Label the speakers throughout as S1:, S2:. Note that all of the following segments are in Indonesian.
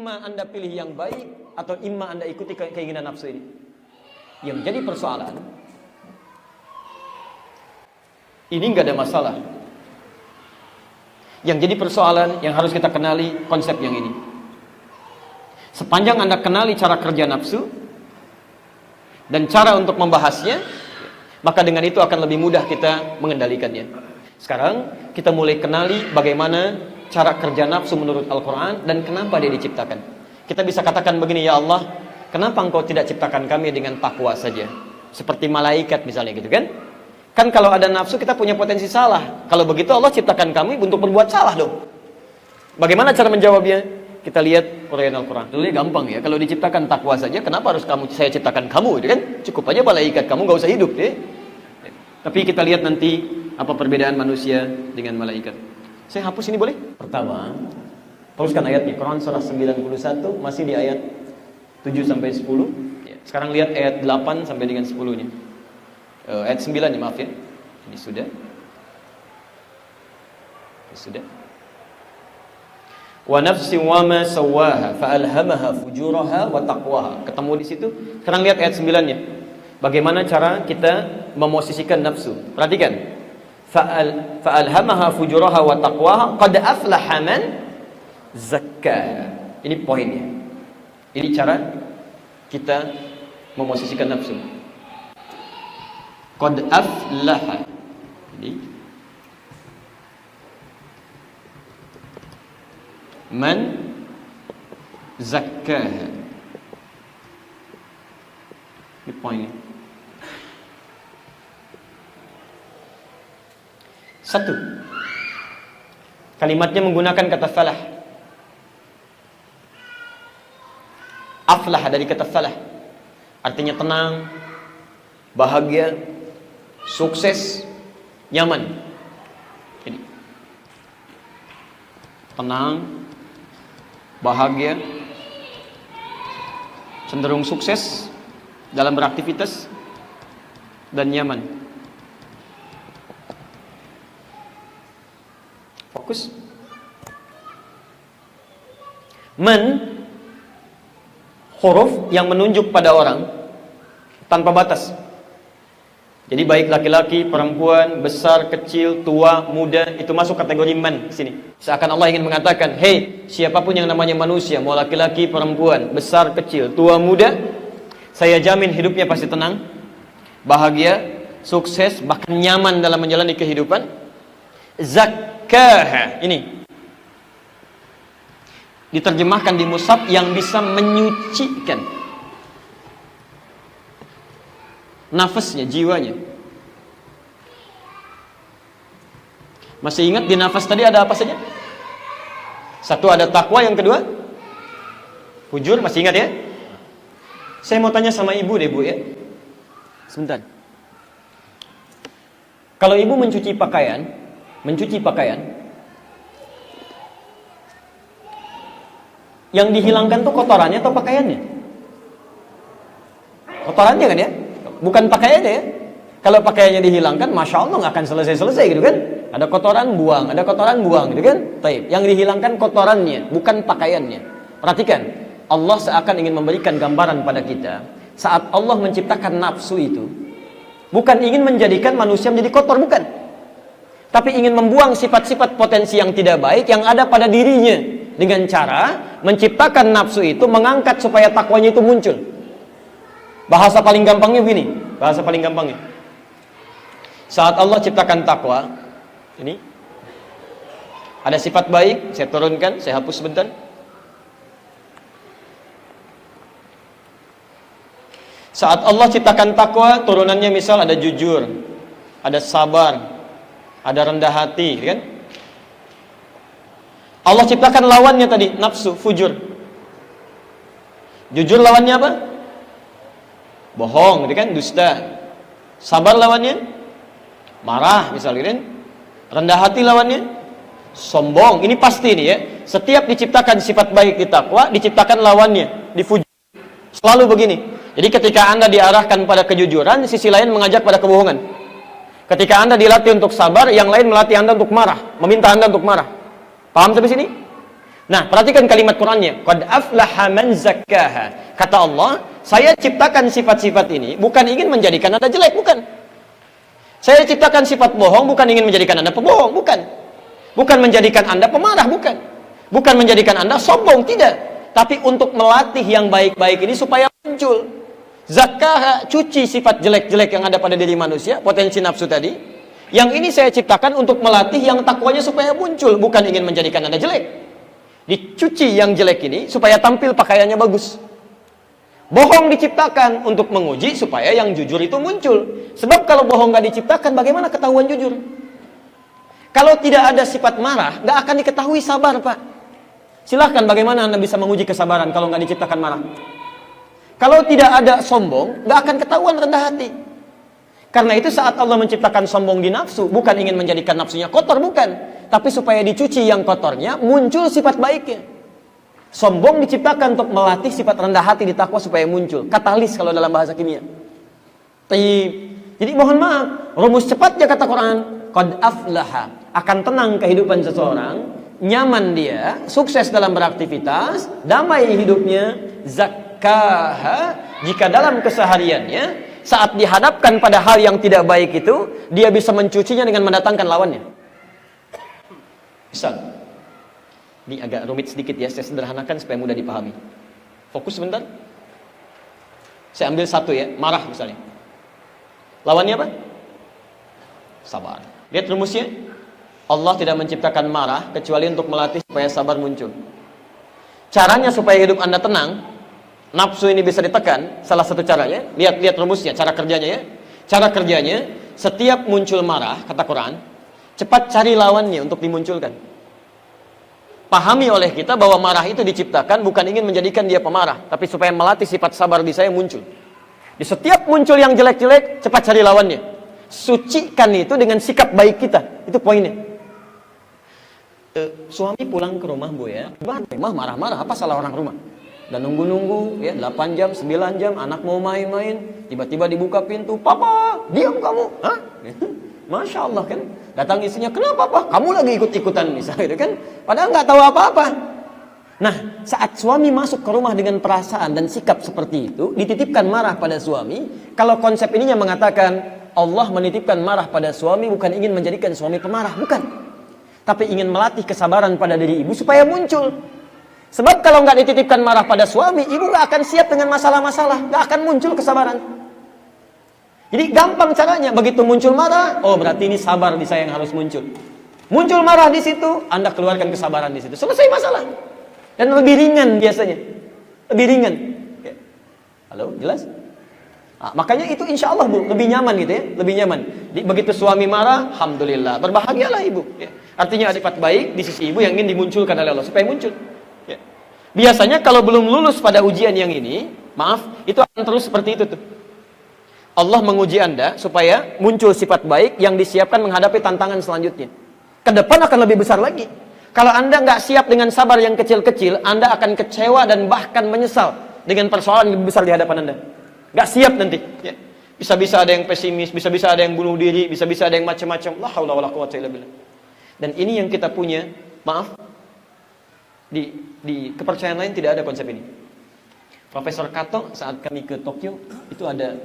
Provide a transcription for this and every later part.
S1: imma Anda pilih yang baik atau imma Anda ikuti keinginan nafsu ini. Yang menjadi persoalan, ini nggak ada masalah. Yang jadi persoalan yang harus kita kenali konsep yang ini. Sepanjang Anda kenali cara kerja nafsu dan cara untuk membahasnya, maka dengan itu akan lebih mudah kita mengendalikannya. Sekarang kita mulai kenali bagaimana cara kerja nafsu menurut Al-Quran dan kenapa dia diciptakan. Kita bisa katakan begini, ya Allah, kenapa engkau tidak ciptakan kami dengan takwa saja, seperti malaikat misalnya gitu kan? Kan kalau ada nafsu kita punya potensi salah. Kalau begitu Allah ciptakan kami untuk berbuat salah dong. Bagaimana cara menjawabnya? Kita lihat uraian Al-Quran. Dulu gampang ya. Kalau diciptakan takwa saja, kenapa harus saya ciptakan kamu? Gitu kan? Cukup aja malaikat, kamu gak usah hidup. Ya? Tapi kita lihat nanti apa perbedaan manusia dengan malaikat. Saya hapus ini boleh? Pertama, teruskan ayatnya. Quran surah 91 masih di ayat 7-10. Sekarang lihat ayat 8 sampai dengan 10-nya. Ayat 9 ya, maaf ya. Ini sudah. Ini sudah. Wa nafsin wa ma sawaha fa alhamaha fujuraha wa taqwaha. Ketemu di situ. Sekarang lihat ayat 9-nya. Bagaimana cara kita memosisikan nafsu? Perhatikan. Fa alhamaha fujuraha wa taqwaha qad aflaha man zakkaha. Ini poinnya. Ini cara kita memosisikan nafsu. Qad aflaha. Jadi man zakkaha. Ini poinnya. Satu, kalimatnya menggunakan kata falah. Aflah dari kata falah, artinya tenang, bahagia, sukses, nyaman. Ini tenang, bahagia, cenderung sukses dalam beraktivitas, dan nyaman. Fokus. Man, huruf yang menunjuk pada orang tanpa batas. Jadi baik laki-laki, perempuan, besar, kecil, tua, muda, itu masuk kategori man sini. Seakan Allah ingin mengatakan, hey, siapapun yang namanya manusia, mau laki-laki, perempuan, besar, kecil, tua, muda, saya jamin hidupnya pasti tenang, bahagia, sukses, bahkan nyaman dalam menjalani kehidupan. Zakkaha, ini diterjemahkan di mushaf yang bisa menyucikan nafasnya, jiwanya. Masih ingat di nafas tadi ada apa saja? Satu ada takwa, yang kedua fujur, masih ingat ya? Saya mau tanya sama ibu deh, Bu ya. Sebentar. Kalau ibu mencuci pakaian, yang dihilangkan tuh kotorannya atau pakaiannya? Kotorannya kan ya? Bukan pakaiannya ya. Kalau pakaiannya dihilangkan, Masya Allah nggak akan selesai-selesai gitu kan. Ada kotoran buang, ada kotoran buang gitu kan. Taib. Yang dihilangkan kotorannya, bukan pakaiannya. Perhatikan, Allah seakan ingin memberikan gambaran pada kita. Saat Allah menciptakan nafsu itu, bukan ingin menjadikan manusia menjadi kotor, bukan. Tapi ingin membuang sifat-sifat potensi yang tidak baik yang ada pada dirinya. Dengan cara menciptakan nafsu itu, mengangkat supaya takwanya itu muncul. Bahasa paling gampangnya begini, bahasa paling gampangnya. Saat Allah ciptakan takwa, ini ada sifat baik, saya turunkan, saya hapus sebentar. Saat Allah ciptakan takwa, turunannya misal ada jujur, ada sabar, ada rendah hati, kan? Allah ciptakan lawannya tadi, nafsu, fujur. Jujur lawannya apa? Bohong, kan? Dusta. Sabar lawannya? Marah, misalnya, kan? Rendah hati lawannya? Sombong. Ini pasti nih ya. Setiap diciptakan sifat baik di takwa, diciptakan lawannya, di fujur. Selalu begini. Jadi ketika Anda diarahkan pada kejujuran, sisi lain mengajak pada kebohongan. Ketika Anda dilatih untuk sabar, yang lain melatih Anda untuk marah, meminta Anda untuk marah. Paham sampai sini? Nah, perhatikan kalimat Qur'annya. Qad aflaha man zakkaha. Kata Allah, saya ciptakan sifat-sifat ini bukan ingin menjadikan Anda jelek, bukan. Saya ciptakan sifat bohong bukan ingin menjadikan Anda pembohong, bukan. Bukan menjadikan Anda pemarah, bukan. Bukan menjadikan Anda sombong, tidak. Tapi untuk melatih yang baik-baik ini supaya muncul. Zakkaha, cuci sifat jelek-jelek yang ada pada diri manusia, potensi nafsu tadi. Yang ini saya ciptakan untuk melatih yang takwanya supaya muncul, bukan ingin menjadikan Anda jelek. Dicuci yang jelek ini supaya tampil pakaiannya bagus. Bohong diciptakan untuk menguji supaya yang jujur itu muncul. Sebab kalau bohong nggak diciptakan, bagaimana ketahuan jujur? Kalau tidak ada sifat marah, nggak akan diketahui sabar, Pak. Silahkan, bagaimana Anda bisa menguji kesabaran kalau nggak diciptakan marah? Kalau tidak ada sombong, nggak akan ketahuan rendah hati. Karena itu saat Allah menciptakan sombong di nafsu, bukan ingin menjadikan nafsunya kotor, bukan. Tapi supaya dicuci yang kotornya, muncul sifat baiknya. Sombong diciptakan untuk melatih sifat rendah hati di takwa supaya muncul. Katalis kalau dalam bahasa kimia. Jadi mohon maaf, rumus cepatnya kata Quran, qad aflaha, akan tenang kehidupan seseorang, nyaman dia, sukses dalam beraktivitas, damai hidupnya, zakkaha, jika dalam kesehariannya, saat dihadapkan pada hal yang tidak baik itu, dia bisa mencucinya dengan mendatangkan lawannya. Misal, ini agak rumit sedikit ya, saya sederhanakan supaya mudah dipahami. Fokus sebentar. Saya ambil satu ya, marah misalnya. Lawannya apa? Sabar. Lihat rumusnya. Allah tidak menciptakan marah kecuali untuk melatih supaya sabar muncul. Caranya supaya hidup Anda tenang, nafsu ini bisa ditekan, salah satu caranya, lihat rumusnya, cara kerjanya ya. Cara kerjanya, setiap muncul marah, kata Quran, cepat cari lawannya untuk dimunculkan. Pahami oleh kita bahwa marah itu diciptakan bukan ingin menjadikan dia pemarah, tapi supaya melatih sifat sabar di saya muncul. Di setiap muncul yang jelek-jelek, cepat cari lawannya. Sucikan itu dengan sikap baik kita. Itu poinnya. Suami pulang ke rumah, Bu ya. Rumah marah-marah, apa salah orang rumah? Dan nunggu-nunggu ya 8 jam, 9 jam, anak mau main-main, tiba-tiba dibuka pintu, "Papa, diam kamu." Hah? Masya Allah kan. Datang istrinya, "Kenapa, Pak? Kamu lagi ikut-ikutan," misalnya gitu kan. Padahal nggak tahu apa-apa. Nah, saat suami masuk ke rumah dengan perasaan dan sikap seperti itu, dititipkan marah pada suami. Kalau konsep ininya mengatakan Allah menitipkan marah pada suami bukan ingin menjadikan suami pemarah, bukan. Tapi ingin melatih kesabaran pada diri ibu supaya muncul. Sebab kalau nggak dititipkan marah pada suami, ibu nggak akan siap dengan masalah-masalah, nggak akan muncul kesabaran. Jadi gampang caranya, begitu muncul marah, oh berarti ini sabar di saya yang harus muncul. Muncul marah di situ, Anda keluarkan kesabaran di situ, selesai masalah. Dan lebih ringan biasanya, lebih ringan. Halo, jelas? Nah, makanya itu insya Allah Bu, lebih nyaman gitu ya, lebih nyaman. Begitu suami marah, alhamdulillah, berbahagialah ibu. Ya. Artinya ada sifat baik di sisi ibu yang ingin dimunculkan oleh Allah supaya muncul. Ya. Biasanya kalau belum lulus pada ujian yang ini, maaf, itu akan terus seperti itu tuh. Allah menguji Anda supaya muncul sifat baik yang disiapkan menghadapi tantangan selanjutnya. Ke depan akan lebih besar lagi. Kalau Anda nggak siap dengan sabar yang kecil-kecil, Anda akan kecewa dan bahkan menyesal dengan persoalan yang lebih besar di hadapan Anda. Nggak siap nanti. Ya. Bisa-bisa ada yang pesimis, bisa-bisa ada yang bunuh diri, bisa-bisa ada yang macam-macam. La haula wala quwwata illa billah. Dan ini yang kita punya, maaf, di kepercayaan lain tidak ada konsep ini. Profesor Kato saat kami ke Tokyo, itu ada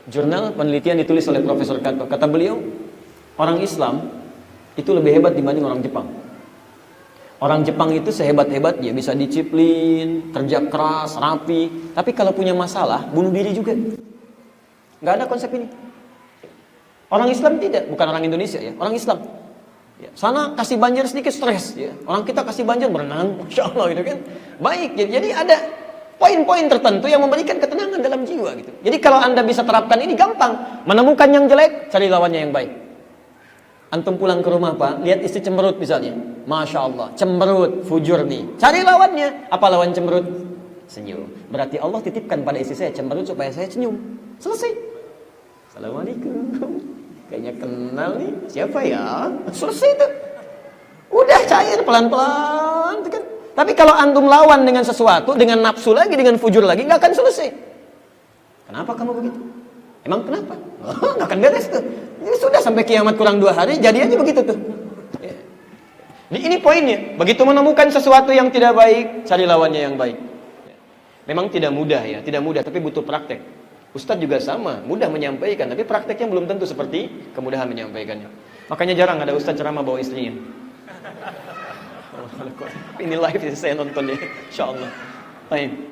S1: jurnal penelitian ditulis oleh Profesor Kato. Kata beliau, orang Islam itu lebih hebat dibanding orang Jepang. Orang Jepang itu sehebat-hebat dia bisa disiplin, kerja keras, rapi. Tapi kalau punya masalah, bunuh diri juga. Nggak ada konsep ini. Orang Islam tidak, bukan orang Indonesia ya, orang Islam. Ya, sana kasih banjir sedikit stres. Ya. Orang kita kasih banjir berenang, Masya Allah gitu kan. Baik, jadi ada poin-poin tertentu yang memberikan ketenangan dalam jiwa gitu. Jadi kalau Anda bisa terapkan ini gampang. Menemukan yang jelek, cari lawannya yang baik. Antum pulang ke rumah Pak, lihat istri cemberut misalnya. Masya Allah, cemberut, fujur nih. Cari lawannya. Apa lawan cemberut? Senyum. Berarti Allah titipkan pada istri saya cemberut supaya saya senyum. Selesai. Assalamualaikum. Kayaknya kenal nih. Siapa ya? Selesai itu. Udah cair pelan-pelan. Kan? Tapi kalau antum lawan dengan sesuatu, dengan nafsu lagi, dengan fujur lagi, nggak akan selesai. Kenapa kamu begitu? Emang kenapa? Nggak akan beres tuh. Jadi sudah sampai kiamat kurang 2 hari, jadi aja begitu tuh. Ini poinnya. Begitu menemukan sesuatu yang tidak baik, cari lawannya yang baik. Memang tidak mudah ya, tidak mudah, tapi butuh praktek. Ustadz juga sama, mudah menyampaikan, tapi prakteknya belum tentu seperti kemudahan menyampaikannya. Makanya jarang ada ustadz ceramah bawa istrinya. Ini live saya nonton ya, insya Allah. Baik.